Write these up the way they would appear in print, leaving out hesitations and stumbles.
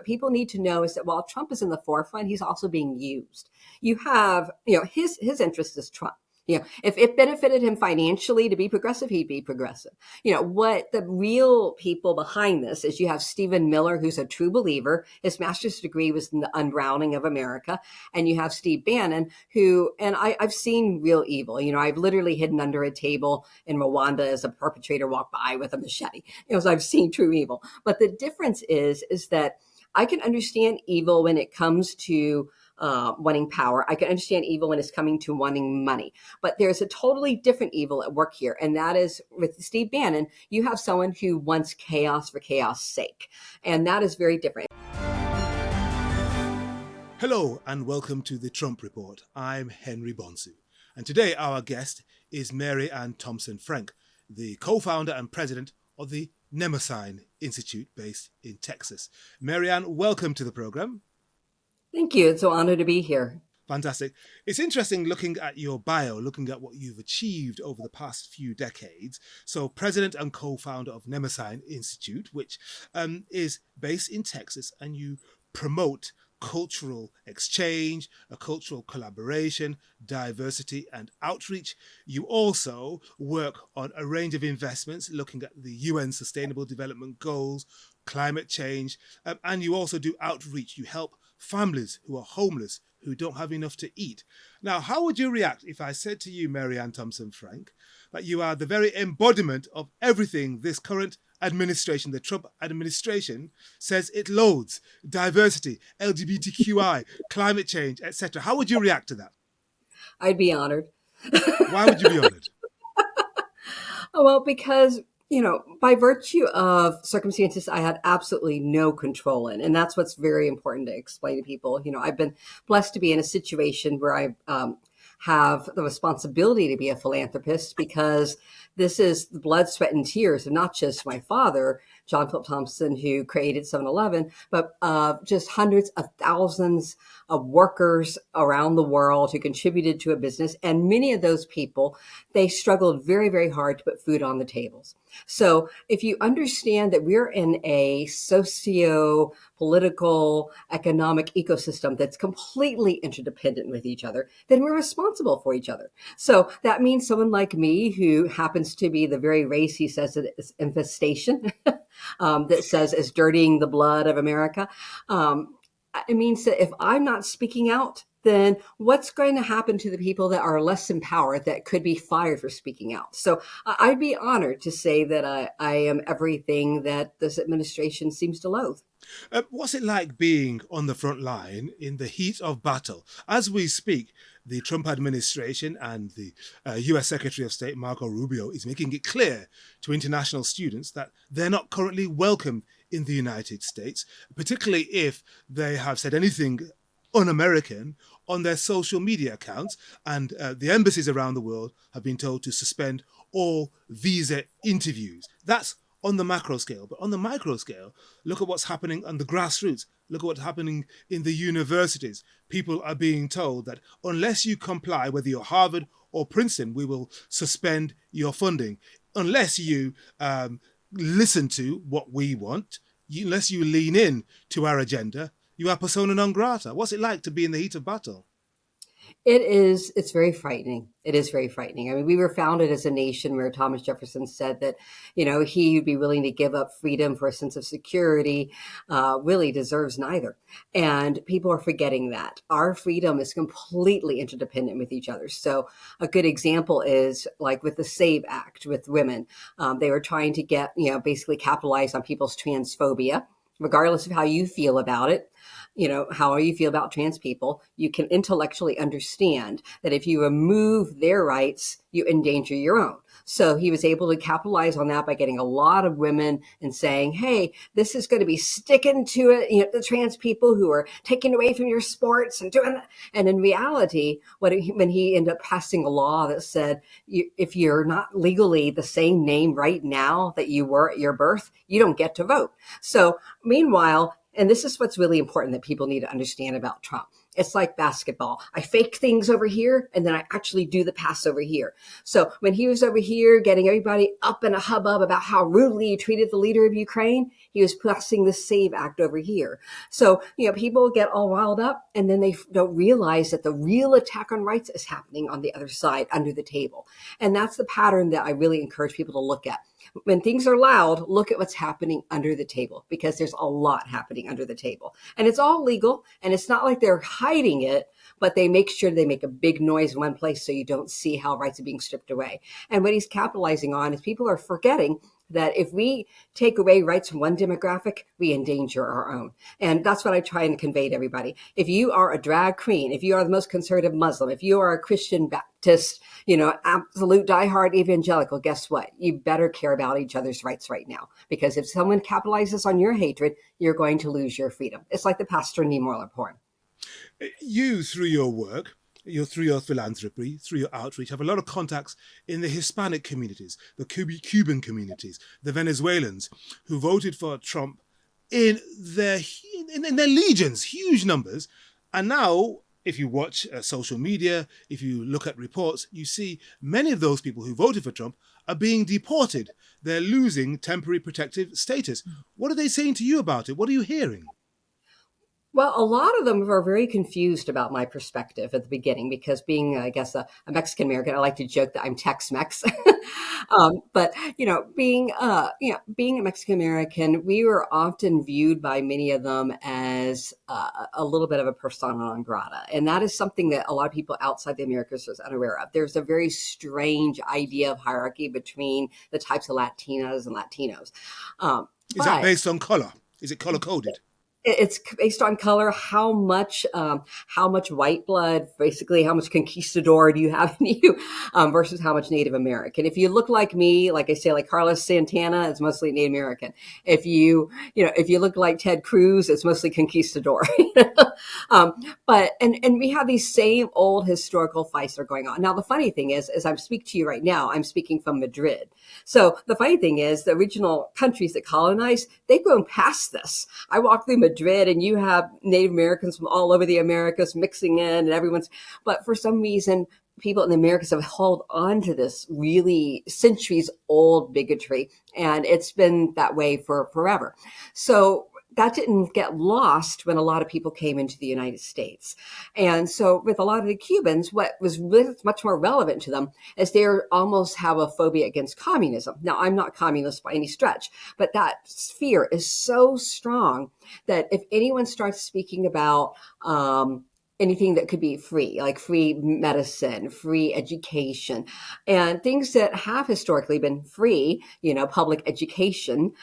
what people need to know is that while Trump is in the forefront, he's also being used. You have, his interest is Trump. If it benefited him financially to be progressive, he'd be progressive. What the real people behind this is, you have Stephen Miller, who's a true believer. His master's degree was in the unbrowning of America. And you have Steve Bannon, I've seen real evil. I've literally hidden under a table in Rwanda as a perpetrator walked by with a machete. So I've seen true evil. But the difference is that I can understand evil when it comes to wanting power. I can understand evil when it's coming to wanting money. But there's a totally different evil at work here. And that is, with Steve Bannon, you have someone who wants chaos for chaos' sake. And that is very different. Hello and welcome to the Trump Report. I'm Henry Bonsu. And today our guest is Mary Ann Thompson-Frenk, the co-founder and president of the Memnosyne Institute based in Texas. Mary Ann, welcome to the program. Thank you. It's an honor to be here. Fantastic. It's interesting looking at your bio, looking at what you've achieved over the past few decades. So president and co-founder of Memnosyne Institute, which is based in Texas, and you promote cultural exchange, a cultural collaboration, diversity and outreach. You also work on a range of investments looking at the UN Sustainable Development Goals, climate change, and you also do outreach. You help families who are homeless, who don't have enough to eat. Now, how would you react if I said to you, Mary Ann Thompson-Frenk, that you are the very embodiment of everything this current administration, the Trump administration, says it loathes: diversity, LGBTQI, climate change, etc. How would you react to that? I'd be honored. Why would you be honored? Well, because by virtue of circumstances I had absolutely no control in. And that's what's very important to explain to people. I've been blessed to be in a situation where I have the responsibility to be a philanthropist, because this is the blood, sweat, and tears of not just my father, John Philip Thompson, who created 7-Eleven, but just hundreds of thousands of workers around the world who contributed to a business. And many of those people, they struggled very, very hard to put food on the tables. So if you understand that we're in a socio-political, economic ecosystem that's completely interdependent with each other, then we're responsible for each other. So that means someone like me, who happens to be the very race he says it is infestation, that says is dirtying the blood of America. It means that if I'm not speaking out, then what's going to happen to the people that are less empowered, that could be fired for speaking out? So I'd be honored to say that I am everything that this administration seems to loathe. What's it like being on the front line in the heat of battle? As we speak, the Trump administration and the US Secretary of State, Marco Rubio, is making it clear to international students that they're not currently welcome in the United States, particularly if they have said anything un-American on their social media accounts. And the embassies around the world have been told to suspend all visa interviews. That's on the macro scale. But on the micro scale, look at what's happening on the grassroots. Look at what's happening in the universities. People are being told that unless you comply, whether you're Harvard or Princeton, we will suspend your funding. Unless you listen to what we want, unless you lean in to our agenda, you are persona non grata. What's it like to be in the heat of battle? It's very frightening. It is very frightening. I mean, we were founded as a nation where Thomas Jefferson said that, he would be willing to give up freedom for a sense of security, really deserves neither. And people are forgetting that our freedom is completely interdependent with each other. So a good example is like with the SAVE Act with women. They were trying to get, basically capitalize on people's transphobia, regardless of how you feel about it. How you feel about trans people, you can intellectually understand that if you remove their rights, you endanger your own. So he was able to capitalize on that by getting a lot of women and saying, hey, this is going to be sticking to it, the trans people who are taking away from your sports and doing that. And in reality, when he ended up passing a law that said, if you're not legally the same name right now that you were at your birth, you don't get to vote. So meanwhile, and this is what's really important that people need to understand about Trump. It's like basketball. I fake things over here and then I actually do the pass over here. So when he was over here getting everybody up in a hubbub about how rudely he treated the leader of Ukraine, he was passing the SAVE Act over here. So, people get all riled up and then they don't realize that the real attack on rights is happening on the other side under the table. And that's the pattern that I really encourage people to look at. When things are loud, look at what's happening under the table, because there's a lot happening under the table. And it's all legal, and it's not like they're hiding it, but they make sure they make a big noise in one place so you don't see how rights are being stripped away. And what he's capitalizing on is people are forgetting that if we take away rights from one demographic, we endanger our own. And that's what I try and convey to everybody. If you are a drag queen, if you are the most conservative Muslim, if you are a Christian Baptist, absolute diehard evangelical, guess what? You better care about each other's rights right now. Because if someone capitalizes on your hatred, you're going to lose your freedom. It's like the Pastor Niemöller poem. You, through your work, through your philanthropy, through your outreach, have a lot of contacts in the Hispanic communities, the Cuban communities, the Venezuelans who voted for Trump in their legions, huge numbers. And now, if you watch social media, if you look at reports, you see many of those people who voted for Trump are being deported. They're losing temporary protective status. What are they saying to you about it? What are you hearing? Well, a lot of them are very confused about my perspective at the beginning, because being, I guess, a Mexican American, I like to joke that I'm Tex-Mex. But being a Mexican American, we were often viewed by many of them as a little bit of a persona non grata, and that is something that a lot of people outside the Americas are unaware of. There's a very strange idea of hierarchy between the types of Latinas and Latinos. Is that based on color? Is it color coded? It's based on color. How much white blood, basically, how much conquistador do you have in you, versus how much Native American. If you look like me, like I say, like Carlos Santana, it's mostly Native American. If you look like Ted Cruz, it's mostly conquistador. But we have these same old historical fights that are going on. Now, the funny thing is, as I'm speaking to you right now, I'm speaking from Madrid. So the funny thing is, the original countries that colonized, they've grown past this. I walk through Madrid and you have Native Americans from all over the Americas mixing in, and but for some reason, people in the Americas have held on to this really centuries old bigotry, and it's been that way for forever. So that didn't get lost when a lot of people came into the United States. And so with a lot of the Cubans, what was really much more relevant to them is they almost have a phobia against communism. Now, I'm not communist by any stretch, but that fear is so strong that if anyone starts speaking about anything that could be free, like free medicine, free education, and things that have historically been free, public education,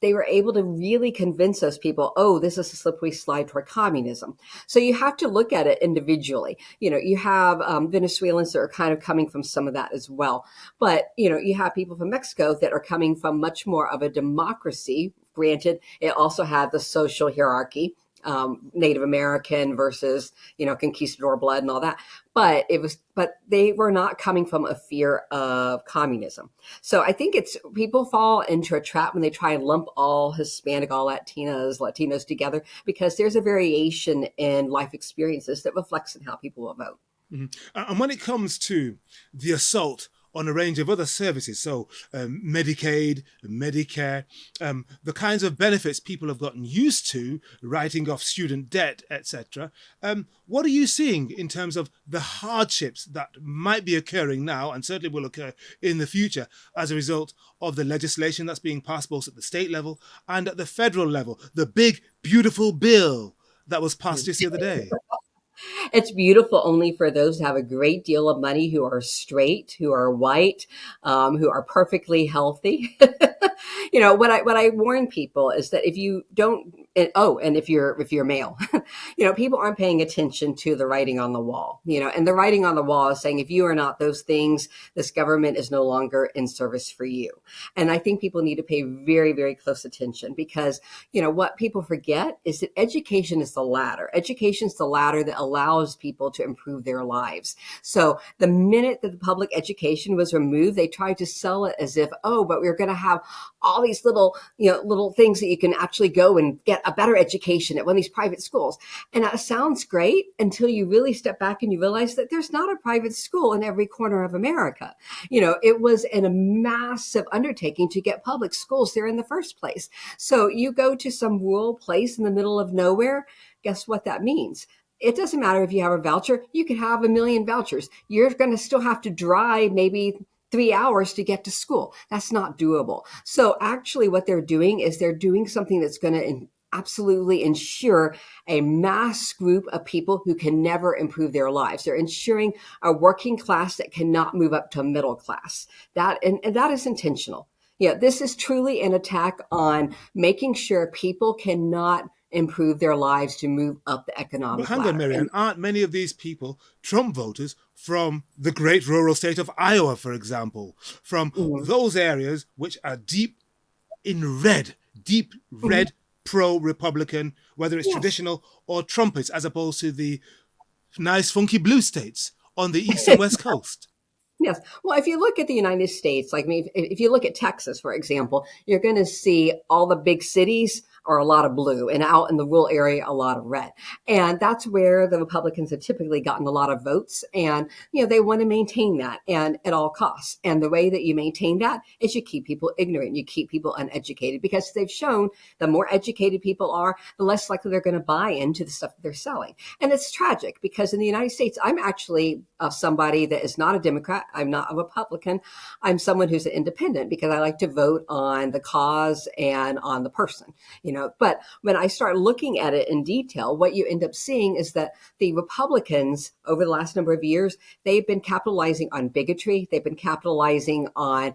they were able to really convince those people, oh, this is a slippery slide toward communism. So you have to look at it individually. You have Venezuelans that are kind of coming from some of that as well. But, you have people from Mexico that are coming from much more of a democracy. Granted, it also had the social hierarchy. Native American versus, conquistador blood and all that. But they were not coming from a fear of communism. So I think people fall into a trap when they try and lump all Hispanic, all Latinos together, because there's a variation in life experiences that reflects in how people will vote. Mm-hmm. And when it comes to the assault on a range of other services, so Medicaid, Medicare, the kinds of benefits people have gotten used to, writing off student debt, etc. What are you seeing in terms of the hardships that might be occurring now and certainly will occur in the future as a result of the legislation that's being passed both at the state level and at the federal level? The big, beautiful bill that was passed just the other day. It's beautiful only for those who have a great deal of money, who are straight, who are white, who are perfectly healthy. What I warn people is that if you don't, and if you're male, people aren't paying attention to the writing on the wall, and the writing on the wall is saying, if you are not those things, this government is no longer in service for you. And I think people need to pay very, very close attention, because, what people forget is that education is the ladder. Education is the ladder that allows people to improve their lives. So the minute that the public education was removed, they tried to sell it as if, but we're going to have all these little things that you can actually go and get a better education at one of these private schools. schools. And that sounds great until you really step back and you realize that there's not a private school in every corner of America. It was a massive undertaking to get public schools there in the first place. So you go to some rural place in the middle of nowhere, guess what that means? It doesn't matter if you have a voucher, you could have a million vouchers. You're going to still have to drive maybe 3 hours to get to school. That's not doable. So actually what they're doing is they're doing something that's going to absolutely ensure a mass group of people who can never improve their lives. They're ensuring a working class that cannot move up to middle class. And that is intentional. This is truly an attack on making sure people cannot improve their lives to move up the economic But hang ladder. on, Mary Ann, aren't many of these people Trump voters from the great rural state of Iowa, for example, from those areas which are deep red, pro-Republican, whether it's traditional or Trumpist, as opposed to the nice, funky blue states on the east and west coast? Yes. Well, if you look at the United States, if you look at Texas, for example, you're going to see all the big cities are a lot of blue, and out in the rural area, a lot of red. And that's where the Republicans have typically gotten a lot of votes. And, they want to maintain that and at all costs. And the way that you maintain that is you keep people ignorant. You keep people uneducated, because they've shown the more educated people are, the less likely they're going to buy into the stuff that they're selling. And it's tragic, because in the United States, I'm actually somebody that is not a Democrat. I'm not a Republican. I'm someone who's an independent, because I like to vote on the cause and on the person. But when I start looking at it in detail, what you end up seeing is that the Republicans over the last number of years, they've been capitalizing on bigotry. They've been capitalizing on,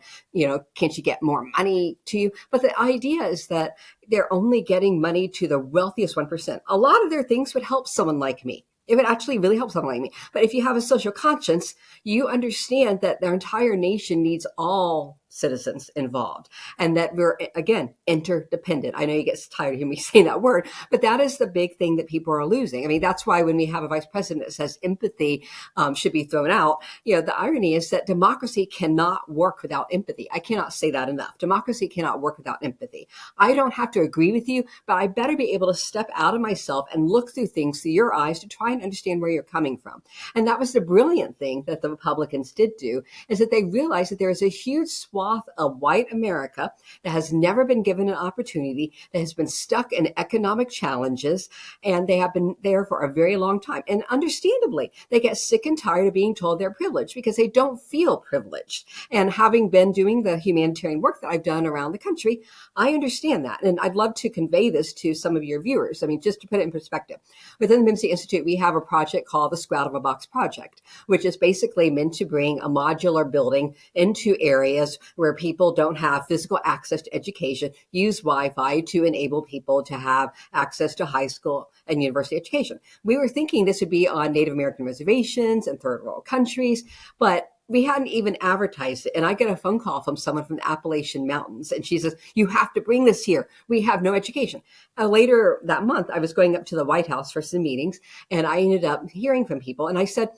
can't you get more money to you? But the idea is that they're only getting money to the wealthiest 1%. A lot of their things would help someone like me. It would actually really help someone like me. But if you have a social conscience, you understand that their entire nation needs all citizens involved, and that we're, again, interdependent. I know you get tired of hearing me saying that word, but that is the big thing that people are losing. I mean, that's why when we have a vice president that says empathy should be thrown out, the irony is that democracy cannot work without empathy. I cannot say that enough. Democracy cannot work without empathy. I don't have to agree with you, but I better be able to step out of myself and look through things through your eyes to try and understand where you're coming from. And that was the brilliant thing that the Republicans did do, is that they realized that there is a huge swath of white America that has never been given an opportunity, that has been stuck in economic challenges, and they have been there for a very long time. And understandably, they get sick and tired of being told they're privileged, because they don't feel privileged. And having been doing the humanitarian work that I've done around the country, I understand that. And I'd love to convey this to some of your viewers. I mean, just to put it in perspective, within the MIMSI Institute, we have a project called the Screw Out of a Box Project, which is basically meant to bring a modular building into areas where people don't have physical access to education, use Wi-Fi to enable people to have access to high school and university education. We were thinking this would be on Native American reservations and third world countries, but we hadn't even advertised it. And I get a phone call from someone from the Appalachian Mountains, and she says, you have to bring this here. We have no education. Later that month, I was going up to the White House for some meetings, and I ended up hearing from people. And I said,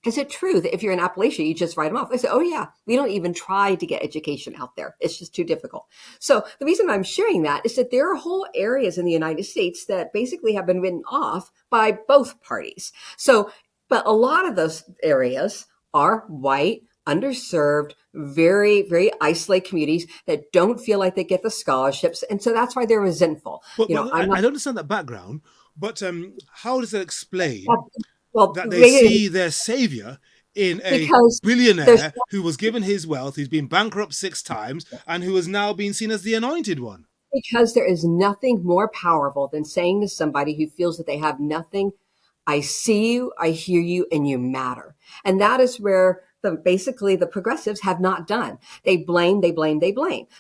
is it true that if you're in Appalachia, you just write them off? They said, oh yeah, we don't even try to get education out there. It's just too difficult. So the reason I'm sharing that is that there are whole areas in the United States that basically have been written off by both parties. So, but a lot of those areas are white, underserved, very, very isolated communities that don't feel like they get the scholarships. And so that's why they're resentful. But I don't understand that background, but how does that explain that they see their savior in a billionaire who was given his wealth, who's been bankrupt 6 times, and who has now been seen as the anointed one? Because there is nothing more powerful than saying to somebody who feels that they have nothing, I see you, I hear you, and you matter. And that is where basically the progressives have not done. They blame.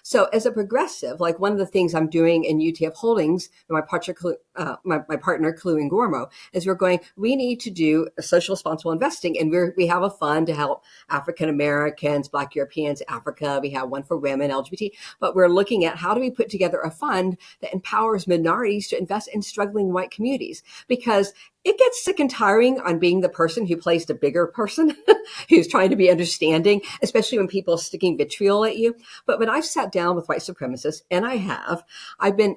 So as a progressive, like one of the things I'm doing in UTF Holdings, my partner, Clue and Gormo, is we need to do a social responsible investing. And we have a fund to help African Americans, Black Europeans, Africa. We have one for women, LGBT, but we're looking at how do we put together a fund that empowers minorities to invest in struggling white communities, because it gets sick and tiring on being the person who plays the bigger person who's trying to be understanding, especially when people are sticking vitriol at you. But when I've sat down with white supremacists, and I've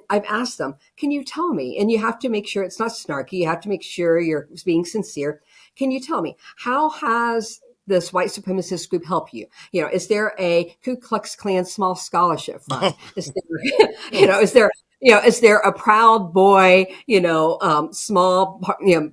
asked them, can you tell me and you have to make sure it's not snarky. You have to make sure you're being sincere. Can you tell me, how has this white supremacist group help you? Is there a Ku Klux Klan small scholarship fund? Oh, Is there, is there a Proud Boy, small,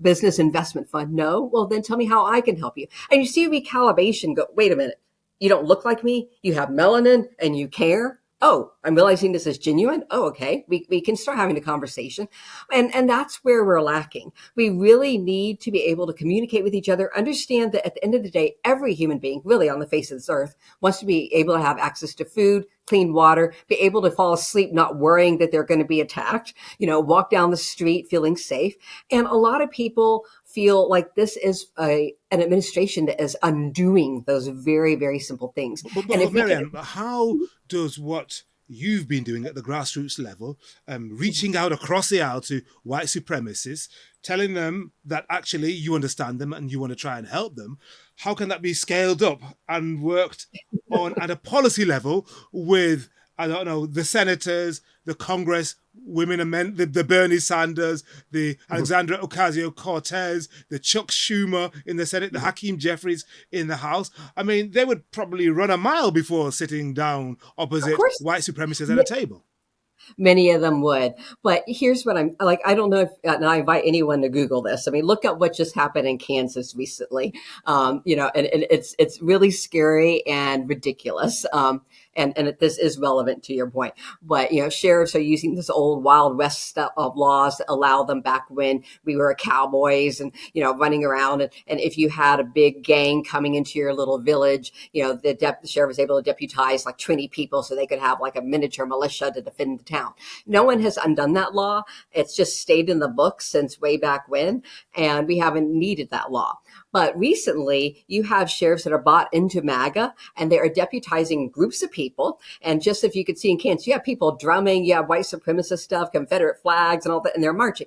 business investment fund? No. Well, then tell me how I can help you. And you see recalibration go, wait a minute. You don't look like me. You have melanin and you care. Oh, I'm realizing this is genuine. Oh, okay. We can start having a conversation. And that's where we're lacking. We really need to be able to communicate with each other, understand that at the end of the day, every human being really on the face of this earth wants to be able to have access to food, clean water, be able to fall asleep not worrying that they're going to be attacked, walk down the street feeling safe. And a lot of people feel like this is an administration that is undoing those very, very simple things. But Mary Ann, how does what you've been doing at the grassroots level, reaching out across the aisle to white supremacists, telling them that actually you understand them and you want to try and help them, how can that be scaled up and worked on at a policy level with, I don't know, the senators, the Congress, women and men, the Bernie Sanders, the Alexandra Ocasio-Cortez, the Chuck Schumer in the Senate, the Hakeem Jeffries in the House? I mean, they would probably run a mile before sitting down opposite white supremacists at a table. Many of them would. But here's what I'm like. I don't know if, and I invite anyone to Google this. I mean, look at what just happened in Kansas recently. And it's really scary and ridiculous. And this is relevant to your point. But, sheriffs are using this old Wild West stuff of laws that allow them back when we were cowboys and, running around. And if you had a big gang coming into your little village, the sheriff was able to deputize like 20 people so they could have like a miniature militia to defend the town. No one has undone that law. It's just stayed in the books since way back when, and we haven't needed that law. But recently, you have sheriffs that are bought into MAGA, and they are deputizing groups of people. And just if you could see in Kansas, you have people drumming, you have white supremacist stuff, Confederate flags and all that, and they're marching.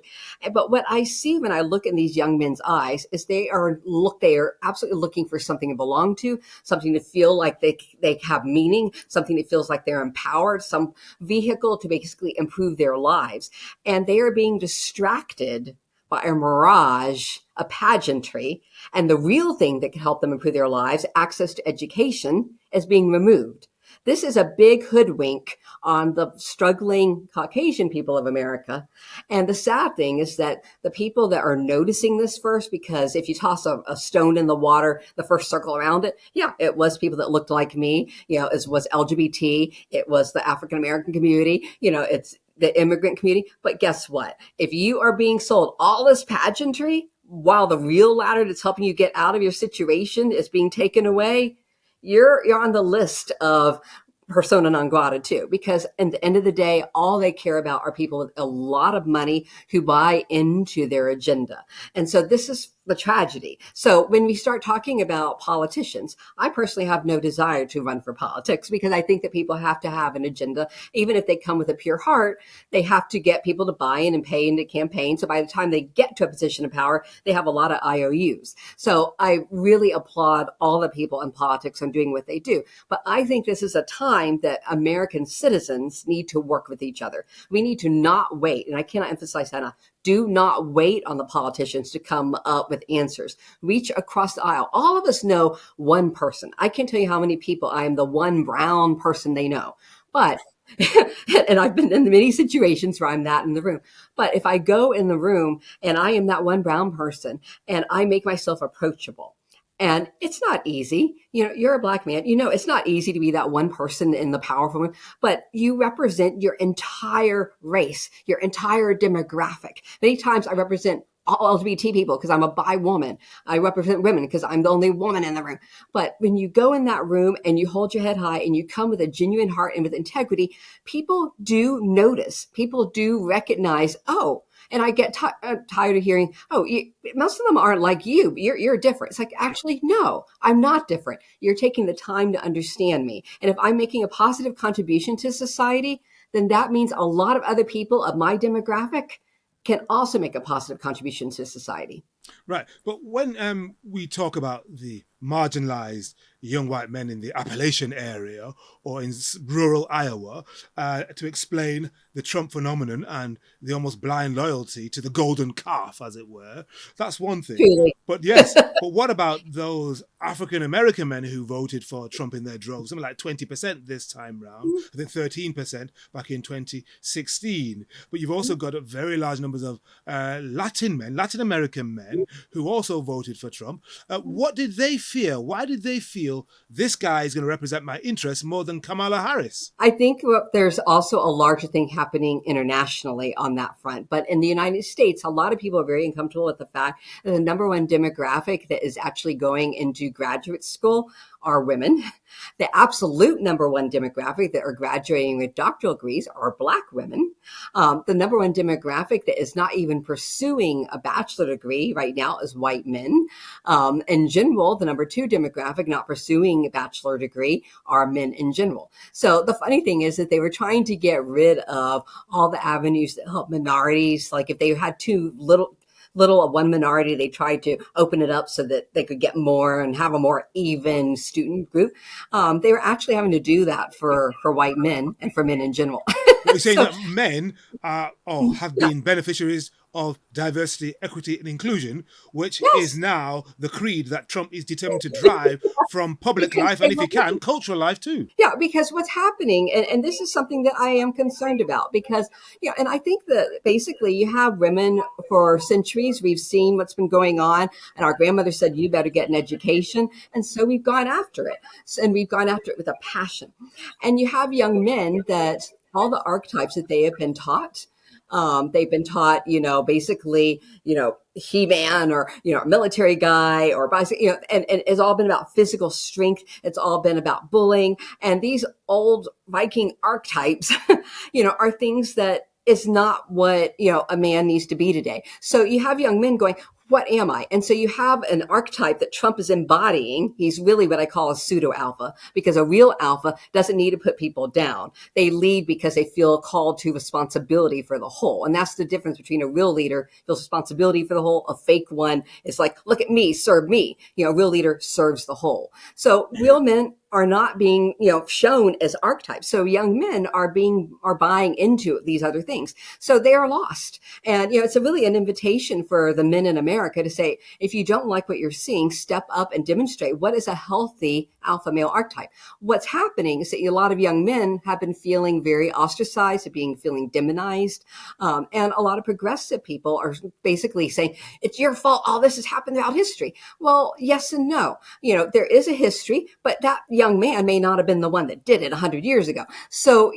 But what I see when I look in these young men's eyes is they are absolutely looking for something to belong to, something to feel like they have meaning, something that feels like they're empowered, some vehicle to basically improve their lives. And they are being distracted by a mirage, a pageantry, and the real thing that can help them improve their lives, access to education, is being removed. This is a big hoodwink on the struggling Caucasian people of America. And the sad thing is that the people that are noticing this first, because if you toss a stone in the water, the first circle around it, it was people that looked like me, it was LGBT, it was the African-American community, it's the immigrant community. But guess what? If you are being sold all this pageantry while the real ladder that's helping you get out of your situation is being taken away, you're on the list of persona non grata too, because at the end of the day, all they care about are people with a lot of money who buy into their agenda. And so this is the tragedy. So when we start talking about politicians, I personally have no desire to run for politics because I think that people have to have an agenda. Even if they come with a pure heart, they have to get people to buy in and pay into campaign. So by the time they get to a position of power, they have a lot of IOUs. So I really applaud all the people in politics on doing what they do. But I think this is a time that American citizens need to work with each other. We need to not wait. And I cannot emphasize that enough. Do not wait on the politicians to come up with answers. Reach across the aisle. All of us know one person. I can't tell you how many people I am the one brown person they know. But, and I've been in many situations where I'm that in the room. But if I go in the room and I am that one brown person and I make myself approachable, and it's not easy. You're a Black man. It's not easy to be that one person in the powerful one, but you represent your entire race, your entire demographic. Many times I represent all LGBT people because I'm a bi woman. I represent women because I'm the only woman in the room. But when you go in that room and you hold your head high and you come with a genuine heart and with integrity, people do notice. People do recognize, and I get tired of hearing, most of them aren't like you. You're different. It's like, actually, no, I'm not different. You're taking the time to understand me. And if I'm making a positive contribution to society, then that means a lot of other people of my demographic can also make a positive contribution to society. Right. But when we talk about the marginalized young white men in the Appalachian area or in rural Iowa, to explain the Trump phenomenon and the almost blind loyalty to the golden calf, as it were, that's one thing. Truly. But yes, but what about those African American men who voted for Trump in their droves? Something like 20% this time round, I think 13% back in 2016. But you've also got very large numbers of Latin American men who also voted for Trump. What did they fear? Why did they feel this guy is going to represent my interests more than Kamala Harris? I think there's also a larger thing happening internationally on that front. But in the United States, a lot of people are very uncomfortable with the fact that the number one demographic that is actually going into graduate school are women. The absolute number one demographic that are graduating with doctoral degrees are Black women. The number one demographic that is not even pursuing a bachelor degree right now is white men. In general, the number two demographic not pursuing a bachelor degree are men in general. So the funny thing is that they were trying to get rid of all the avenues that help minorities. Like if they had too little of one minority, they tried to open it up so that they could get more and have a more even student group. They were actually having to do that for white men and for men in general. But you're saying So, that men are or have yeah, been beneficiaries of diversity, equity, and inclusion, which is yes. now the creed that Trump is determined to drive from public Because life and, if he can, cultural life too. Yeah, because what's happening, and this is something that I am concerned about, because, and I think that basically you have women for centuries. We've seen what's been going on, and our grandmother said, you better get an education. And so we've gone after it, and we've gone after it with a passion. And you have young men that all the archetypes that they have been taught. They've been taught, basically, He-Man or, a military guy or, and it's all been about physical strength. It's all been about bullying. And these old Viking archetypes, are things that is not what, a man needs to be today. So you have young men going, what am I? And so you have an archetype that Trump is embodying. He's really what I call a pseudo alpha, because a real alpha doesn't need to put people down. They lead because they feel called to responsibility for the whole. And that's the difference between a real leader feels responsibility for the whole. A fake one is like, look at me, serve me. A real leader serves the whole. So real men are not being, shown as archetypes. So young men are buying into these other things. So they are lost. And, it's really an invitation for the men in America to say, if you don't like what you're seeing, step up and demonstrate what is a healthy alpha male archetype. What's happening is that a lot of young men have been feeling very ostracized, feeling demonized. And a lot of progressive people are basically saying, it's your fault. All this has happened throughout history. Well, yes and no. There is a history, but that young man may not have been the one that did it 100 years ago. So,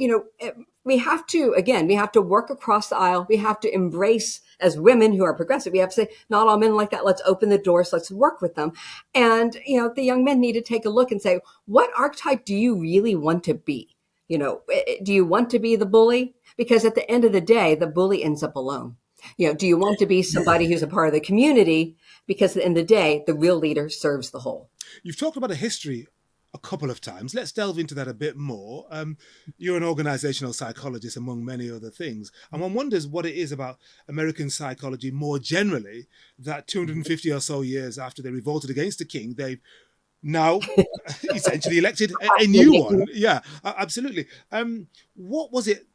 we have to work across the aisle. We have to embrace, as women who are progressive, we have to say, not all men like that. Let's open the doors. Let's work with them. And, the young men need to take a look and say, what archetype do you really want to be? Do you want to be the bully? Because at the end of the day, the bully ends up alone. Do you want to be somebody who's a part of the community? Because at the end of the day, the real leader serves the whole. You've talked about a history a couple of times. Let's delve into that a bit more. You're an organizational psychologist, among many other things. And one wonders what it is about American psychology more generally that 250 or so years after they revolted against the king, they've now essentially elected a new one. Yeah, absolutely. What was it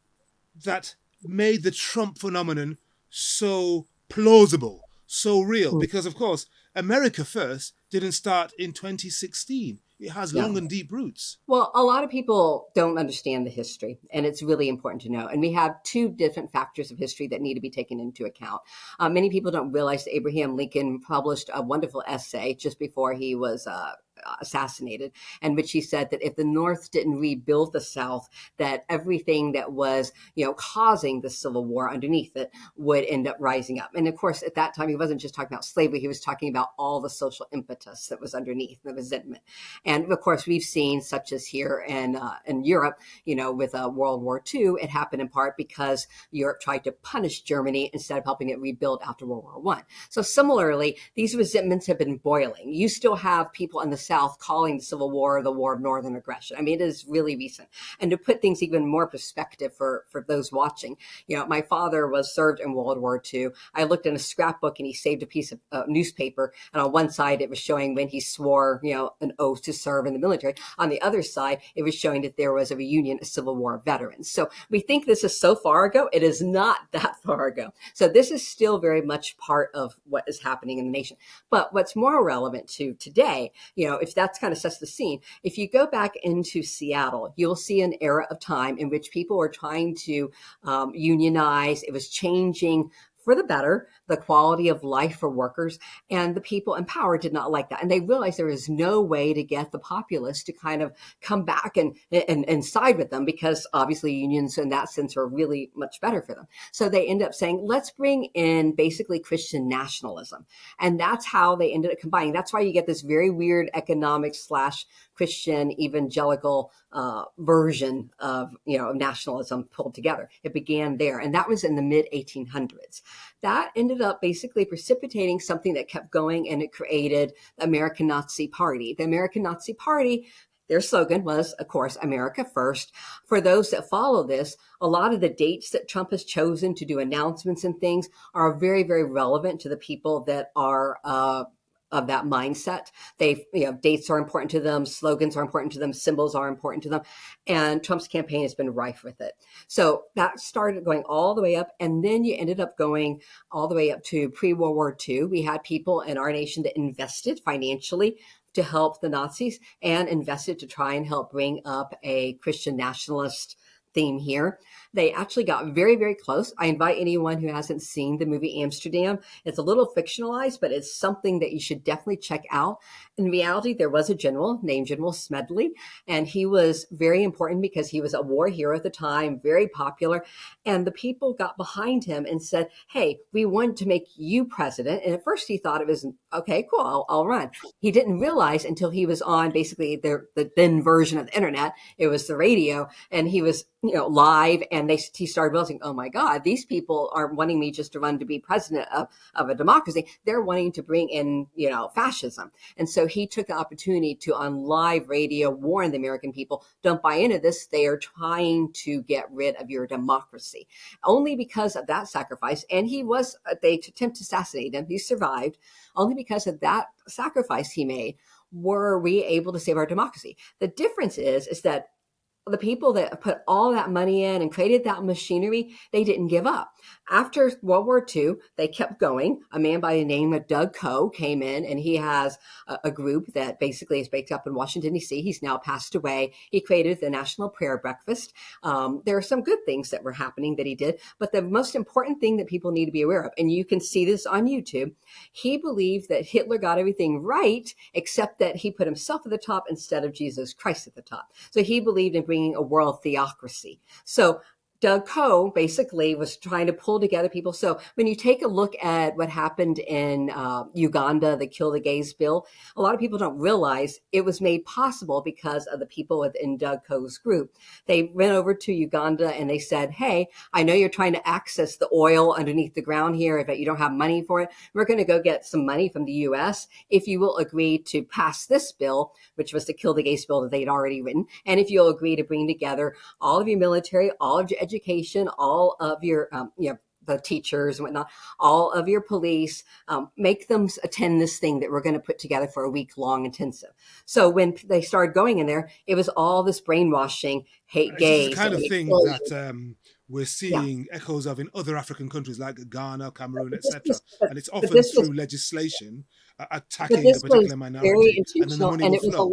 that made the Trump phenomenon so plausible, so real? Because, of course, America First didn't start in 2016. It has long and deep roots. Well, a lot of people don't understand the history, and it's really important to know. And we have two different factors of history that need to be taken into account. Many people don't realize that Abraham Lincoln published a wonderful essay just before he was assassinated, in which he said that if the North didn't rebuild the South, that everything that was, causing the Civil War underneath it would end up rising up. And of course, at that time, he wasn't just talking about slavery. He was talking about all the social impetus that was underneath the resentment. And of course, we've seen, such as here in Europe, with World War II, it happened in part because Europe tried to punish Germany instead of helping it rebuild after World War I. So similarly, these resentments have been boiling. You still have people in the South South calling the Civil War the War of Northern Aggression. I mean, it is really recent. And to put things even more perspective for those watching, my father was served in World War II. I looked in a scrapbook and he saved a piece of newspaper. And on one side, it was showing when he swore, an oath to serve in the military. On the other side, it was showing that there was a reunion of Civil War veterans. So we think this is so far ago. It is not that far ago. So this is still very much part of what is happening in the nation. But what's more relevant to today, if that's kind of sets the scene, if you go back into Seattle, you'll see an era of time in which people were trying to unionize. It was changing for the better, the quality of life for workers, and the people in power did not like that. And they realized there is no way to get the populace to kind of come back and side with them, because obviously unions in that sense are really much better for them. So they end up saying, let's bring in basically Christian nationalism. And that's how they ended up combining. That's why you get this very weird economic / Christian evangelical version of nationalism pulled together. It began there, and that was in the mid 1800s. That ended up basically precipitating something that kept going, and it created the American Nazi Party. The American Nazi Party, their slogan was, of course, America first. For those that follow this, a lot of the dates that Trump has chosen to do announcements and things are very, very relevant to the people that are of that mindset. Dates are important to them, slogans are important to them, symbols are important to them, and Trump's campaign has been rife with it. So that started going all the way up, and then you ended up going all the way up to pre-World War II. We had people in our nation that invested financially to help the Nazis and invested to try and help bring up a Christian nationalist theme here. They actually got very, very close. I invite anyone who hasn't seen the movie Amsterdam. It's a little fictionalized, but it's something that you should definitely check out. In reality, there was a general named General Smedley, and he was very important because he was a war hero at the time, very popular. And the people got behind him and said, hey, we want to make you president. And at first he thought it was, okay, cool, I'll run. He didn't realize until he was on basically the then version of the internet. It was the radio, and he was live, and he started realizing, oh my God, these people aren't wanting me just to run to be president of a democracy. They're wanting to bring in, fascism. And so he took the opportunity to, on live radio, warn the American people, don't buy into this. They are trying to get rid of your democracy. Only because of that sacrifice, and they attempted to assassinate him. He survived. Only because of that sacrifice he made were we able to save our democracy. The difference is that the people that put all that money in and created that machinery, they didn't give up. After World War II, they kept going. A man by the name of Doug Coe came in, and he has a group that basically is based up in Washington, D.C. He's now passed away. He created the National Prayer Breakfast. There are some good things that were happening that he did, but the most important thing that people need to be aware of, and you can see this on YouTube, he believed that Hitler got everything right, except that he put himself at the top instead of Jesus Christ at the top. So he believed in bringing a world theocracy. So Doug Coe basically was trying to pull together people. So when you take a look at what happened in Uganda, the Kill the Gays bill, a lot of people don't realize it was made possible because of the people within Doug Coe's group. They went over to Uganda and they said, hey, I know you're trying to access the oil underneath the ground here, but you don't have money for it. We're going to go get some money from the U.S. if you will agree to pass this bill, which was the Kill the Gays bill that they'd already written. And if you'll agree to bring together all of your military, all of your education, all of your, the teachers and whatnot, all of your police, make them attend this thing that we're going to put together for a week-long intensive. So when they started going in there, it was all this brainwashing, hate gays. This is the kind of thing that we're seeing echoes of in other African countries like Ghana, Cameroon, etc. And it's often through legislation attacking a particular minority, and then the money will flow.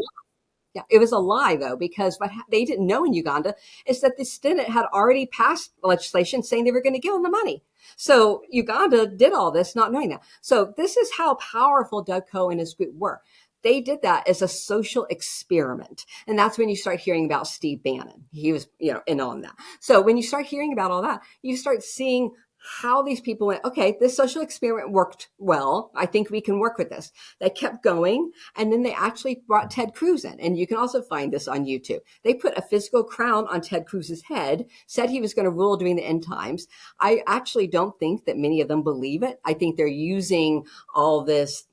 Yeah, it was a lie, though, because what they didn't know in Uganda is that the Senate had already passed legislation saying they were going to give them the money. So Uganda did all this not knowing that. So this is how powerful Doug Coe and his group were. They did that as a social experiment. And that's when you start hearing about Steve Bannon. He was, in on that. So when you start hearing about all that, you start seeing how these people went, okay, this social experiment worked well. I think we can work with this. They kept going. And then they actually brought Ted Cruz in. And you can also find this on YouTube. They put a physical crown on Ted Cruz's head, said he was going to rule during the end times. I actually don't think that many of them believe it. I think they're using all this,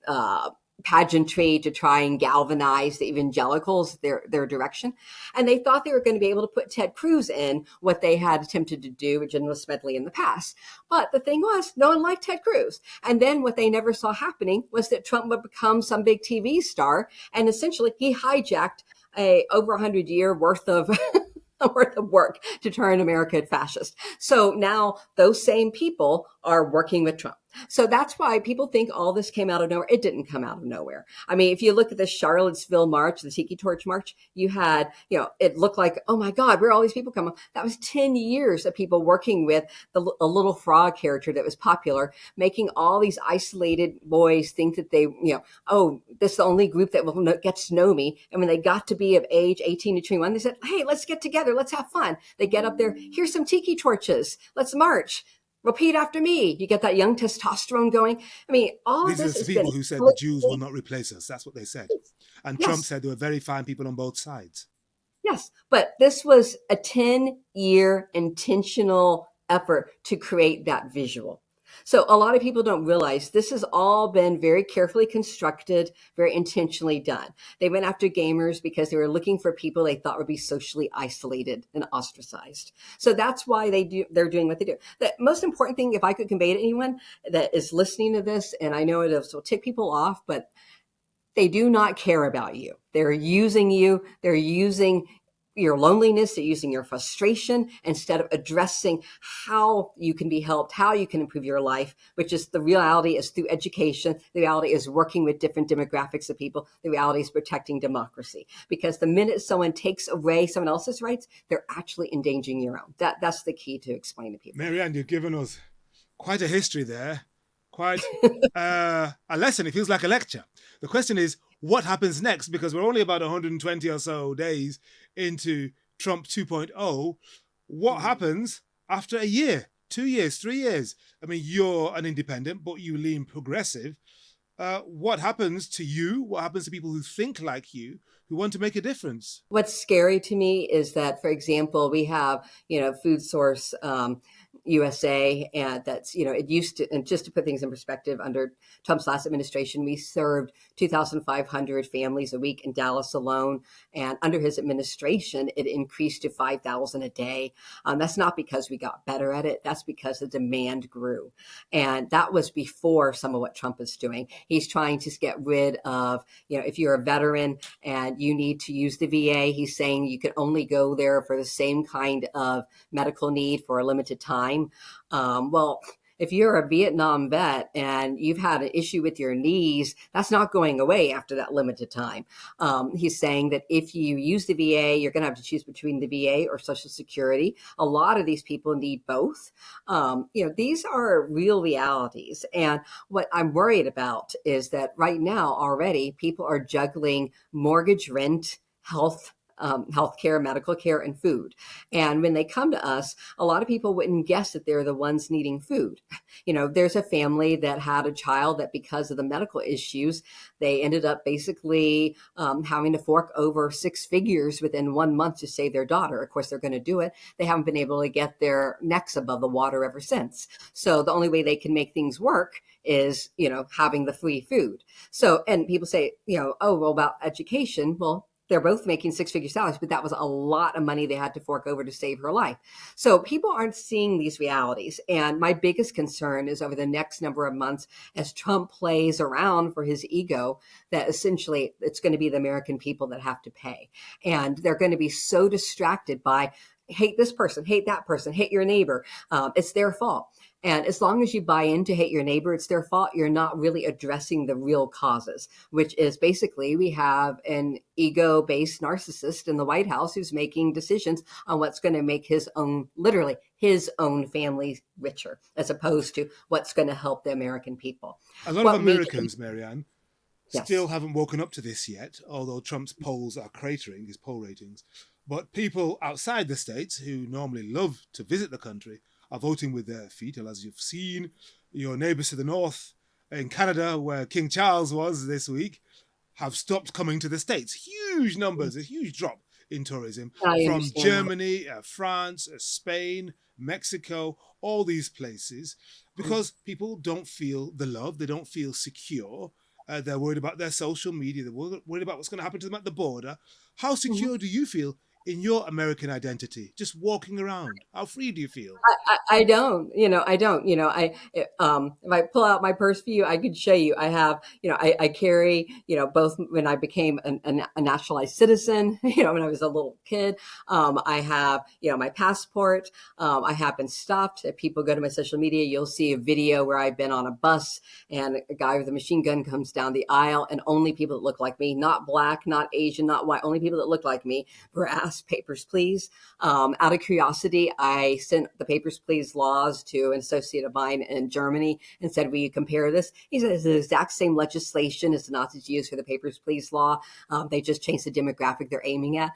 pageantry to try and galvanize the evangelicals their direction, and they thought they were going to be able to put Ted Cruz in what they had attempted to do with General Smedley in the past. But the thing was, no one liked Ted Cruz. And then what they never saw happening was that Trump would become some big TV star, and essentially he hijacked a over 100-year worth of worth of work to turn America fascist. So now those same people are working with Trump. So that's why people think all this came out of nowhere. It didn't come out of nowhere. I mean, if you look at the Charlottesville March, the Tiki Torch March, you had, it looked like, oh my God, where are all these people coming? That was 10 years of people working with a little frog character that was popular, making all these isolated boys think that they, oh, this is the only group that will get to know me. And when they got to be of age 18 to 21, they said, hey, let's get together. Let's have fun. They get up there. Here's some tiki torches. Let's march. Repeat after me. You get that young testosterone going. I mean, all These of are this the has people been who said the Jews will not replace us. That's what they said. And Trump yes. said there were very fine people on both sides. Yes, but this was a 10-year intentional effort to create that visual. So a lot of people don't realize this has all been very carefully constructed, very intentionally done. They went after gamers because they were looking for people they thought would be socially isolated and ostracized. So that's why they're doing what they do. The most important thing, if I could convey to anyone that is listening to this, and I know it will tick people off, but they do not care about you. They're using you. They're using your loneliness, they're using your frustration instead of addressing how you can be helped, how you can improve your life, which is the reality is through education. The reality is working with different demographics of people. The reality is protecting democracy. Because the minute someone takes away someone else's rights, they're actually endangering your own. That's the key to explain to people. Mary Ann, you've given us quite a history there, quite a lesson. It feels like a lecture. The question is, what happens next? Because we're only about 120 or so days into Trump 2.0. What happens after a year, 2 years, 3 years? I mean, you're an independent, but you lean progressive. What happens to you? What happens to people who think like you, who want to make a difference? What's scary to me is that, for example, we have, Food Source USA, and that's, it used to, and just to put things in perspective, under Trump's last administration, we served 2,500 families a week in Dallas alone. And under his administration, it increased to 5,000 a day. That's not because we got better at it. That's because the demand grew. And that was before some of what Trump is doing. He's trying to get rid of, if you're a veteran and you need to use the VA, he's saying you can only go there for the same kind of medical need for a limited time. Well, if you're a Vietnam vet and you've had an issue with your knees, that's not going away after that limited time. He's saying that if you use the VA, you're going to have to choose between the VA or Social Security. A lot of these people need both. These are real realities. And what I'm worried about is that right now already people are juggling mortgage, rent, healthcare, medical care, and food. And when they come to us, a lot of people wouldn't guess that they're the ones needing food. There's a family that had a child that because of the medical issues, they ended up basically having to fork over 6 figures within 1 month to save their daughter. Of course, they're going to do it. They haven't been able to get their necks above the water ever since. So the only way they can make things work is, having the free food. So, and people say, oh, well, about education. Well, they're both making 6-figure salaries, but that was a lot of money they had to fork over to save her life. So people aren't seeing these realities. And my biggest concern is over the next number of months, as Trump plays around for his ego, that essentially it's going to be the American people that have to pay. And they're going to be so distracted by hate this person, hate that person, hate your neighbor. It's their fault. And as long as you buy into hate your neighbor, it's their fault, you're not really addressing the real causes, which is basically we have an ego-based narcissist in the White House who's making decisions on what's going to make literally his own family richer, as opposed to what's going to help the American people. A lot of Americans, Mary Ann, still haven't woken up to this yet, although Trump's polls are cratering, his poll ratings. But people outside the States who normally love to visit the country are voting with their feet. And as you've seen, your neighbours to the north in Canada, where King Charles was this week, have stopped coming to the States. Huge numbers, a huge drop in tourism from Germany, France, Spain, Mexico, all these places, because people don't feel the love, they don't feel secure. They're worried about their social media. They're worried about what's going to happen to them at the border. How secure do you feel in your American identity? Just walking around. How free do you feel? I don't, I don't, if I pull out my purse for you, I could show you. I have, I carry, both when I became a naturalized citizen, when I was a little kid. I have, my passport. I have been stopped. If people go to my social media, you'll see a video where I've been on a bus and a guy with a machine gun comes down the aisle, and only people that look like me, not black, not Asian, not white, only people that look like me were asked papers, please. Out of curiosity, I sent the papers, please laws to an associate of mine in Germany and said, will you compare this? He said, it's the exact same legislation as the Nazis used for the papers, please law. They just changed the demographic they're aiming at.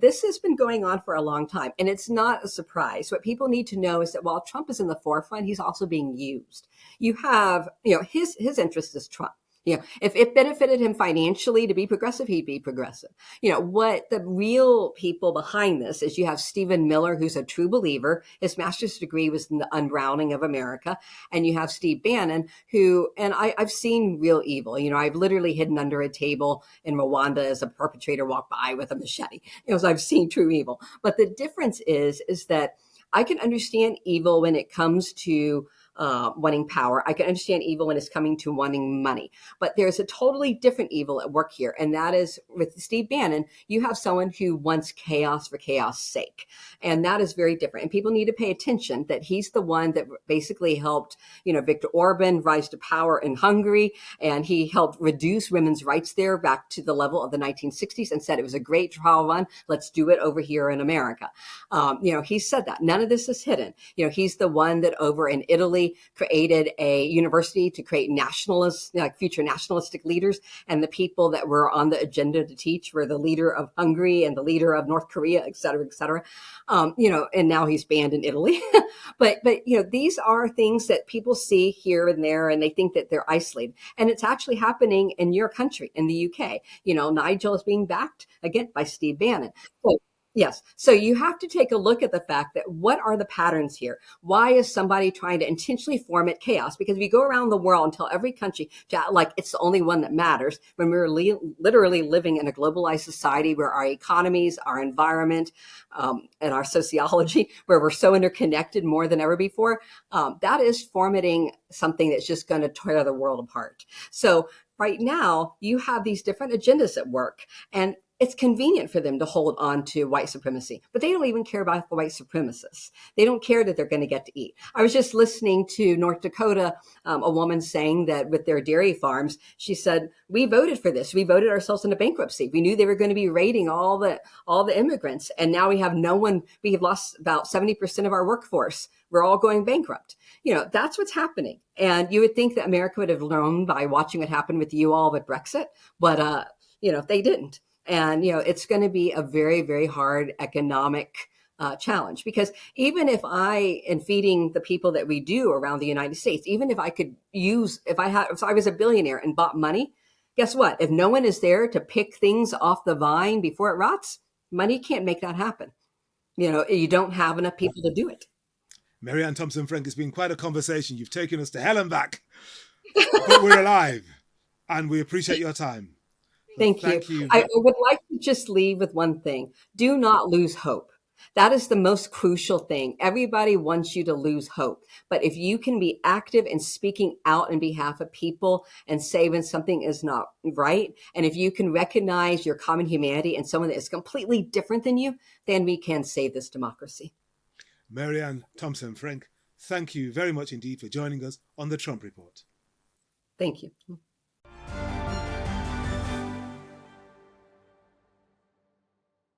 This has been going on for a long time, and it's not a surprise. What people need to know is that while Trump is in the forefront, he's also being used. You have, his interest is Trump. If it benefited him financially to be progressive, he'd be progressive. What the real people behind this is, you have Stephen Miller, who's a true believer. His master's degree was in the unbrowning of America. And you have Steve Bannon, who, and I've seen real evil. I've literally hidden under a table in Rwanda as a perpetrator walked by with a machete. So I've seen true evil. But the difference is that I can understand evil when it comes to wanting power. I can understand evil when it's coming to wanting money. But there's a totally different evil at work here. And that is, with Steve Bannon, you have someone who wants chaos for chaos sake. And that is very different. And people need to pay attention that he's the one that basically helped, Viktor Orban rise to power in Hungary. And he helped reduce women's rights there back to the level of the 1960s and said it was a great trial run. Let's do it over here in America. He said that. None of this is hidden. He's the one that over in Italy created a university to create nationalists, like future nationalistic leaders. And the people that were on the agenda to teach were the leader of Hungary and the leader of North Korea, et cetera, et cetera. And now he's banned in Italy. but these are things that people see here and there, and they think that they're isolated. And it's actually happening in your country, in the UK. Nigel is being backed again by Steve Bannon. So, yes. So you have to take a look at the fact that what are the patterns here? Why is somebody trying to intentionally foment chaos? Because if you go around the world and tell every country to act like it's the only one that matters, when we're literally living in a globalized society where our economies, our environment, and our sociology, where we're so interconnected more than ever before, that is formatting something that's just going to tear the world apart. So right now, you have these different agendas at work, and it's convenient for them to hold on to white supremacy, but they don't even care about the white supremacists. They don't care that they're going to get to eat. I was just listening to North Dakota, a woman saying that with their dairy farms, she said, we voted for this. We voted ourselves into bankruptcy. We knew they were going to be raiding all the immigrants. And now we have no one. We have lost about 70% of our workforce. We're all going bankrupt. That's what's happening. And you would think that America would have learned by watching what happened with you all with Brexit, but, they didn't. And, it's going to be a very, very hard economic challenge, because even if I am feeding the people that we do around the United States, even if I could if I was a billionaire and bought money, guess what? If no one is there to pick things off the vine before it rots, money can't make that happen. You don't have enough people to do it. Mary Ann Thompson-Frenk, it's been quite a conversation. You've taken us to hell and back, but we're alive, and we appreciate your time. Thank you. I would like to just leave with one thing. Do not lose hope. That is the most crucial thing. Everybody wants you to lose hope. But if you can be active in speaking out on behalf of people and say when something is not right, and if you can recognize your common humanity and someone that is completely different than you, then we can save this democracy. Mary Ann Thompson-Frenk, thank you very much indeed for joining us on the Trump Report. Thank you.